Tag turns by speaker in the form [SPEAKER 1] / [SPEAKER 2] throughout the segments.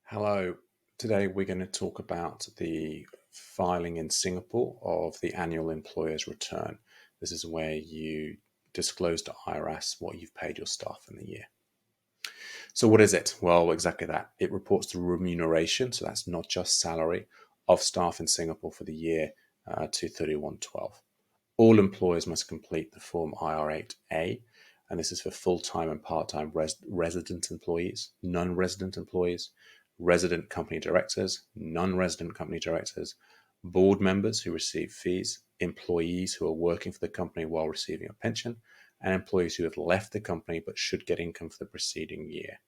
[SPEAKER 1] Hello. Today we're going to talk about the filing in Singapore of the annual employer's return. This is where you disclose to IRS what you've paid your staff in the year. So what is it? Well, exactly that. It reports the remuneration, so that's not just salary, of staff in Singapore for the year to 31/12. All employers must complete the Form IR8A, and this is for full-time and part-time resident employees, non-resident employees, resident company directors, non-resident company directors, board members who receive fees, employees who are working for the company while receiving a pension, and employees who have left the company but should get income for the preceding year.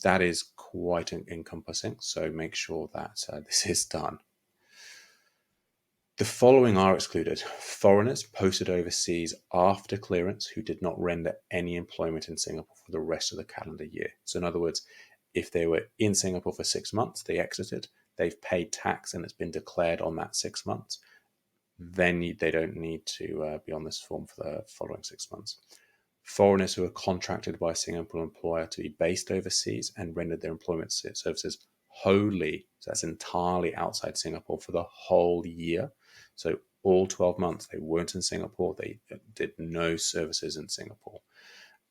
[SPEAKER 1] That is quite encompassing, so make sure that this is done. The following are excluded: foreigners posted overseas after clearance who did not render any employment in Singapore for the rest of the calendar year. So in other words, if they were in Singapore for 6 months, they exited, they've paid tax and it's been declared on that 6 months, then they don't need to be on this form for the following 6 months. Foreigners who are contracted by a Singapore employer to be based overseas and rendered their employment services wholly, so that's entirely outside Singapore for the whole year. So all 12 months they weren't in Singapore, they did no services in Singapore.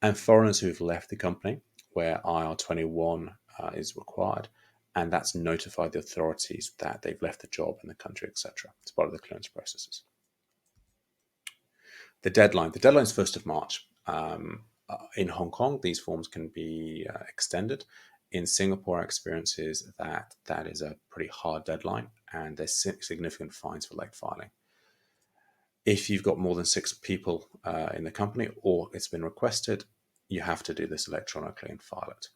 [SPEAKER 1] And foreigners who've left the company where IR21 is required, and that's notified the authorities that they've left the job in the country, etc. It's part of the clearance processes. The deadline is 1st of March. In Hong Kong, these forms can be extended. In Singapore, our experience is that that is a pretty hard deadline, and there's significant fines for late filing. If you've got more than 6 people in the company, or it's been requested, you have to do this electronically and file it.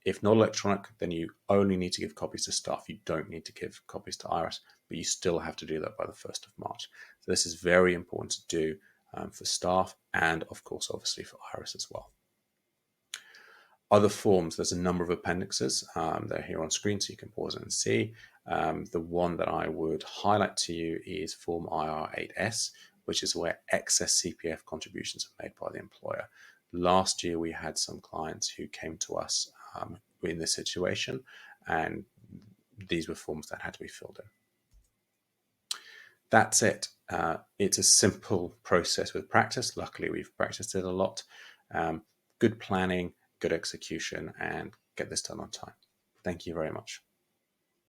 [SPEAKER 1] If not electronic, then you only need to give copies to staff. You don't need to give copies to IRS, but you still have to do that by the 1st of March. So this is very important to do for staff and, of course, obviously for IRS as well. Other forms, there's a number of appendixes. They're here on screen, so you can pause and see. The one that I would highlight to you is Form IR8S, which is where excess CPF contributions are made by the employer. Last year, we had some clients who came to us in this situation, and these were forms that had to be filled in. That's it. It's a simple process with practice. Luckily, we've practiced it a lot. Good planning, good execution, and get this done on time. Thank you very much.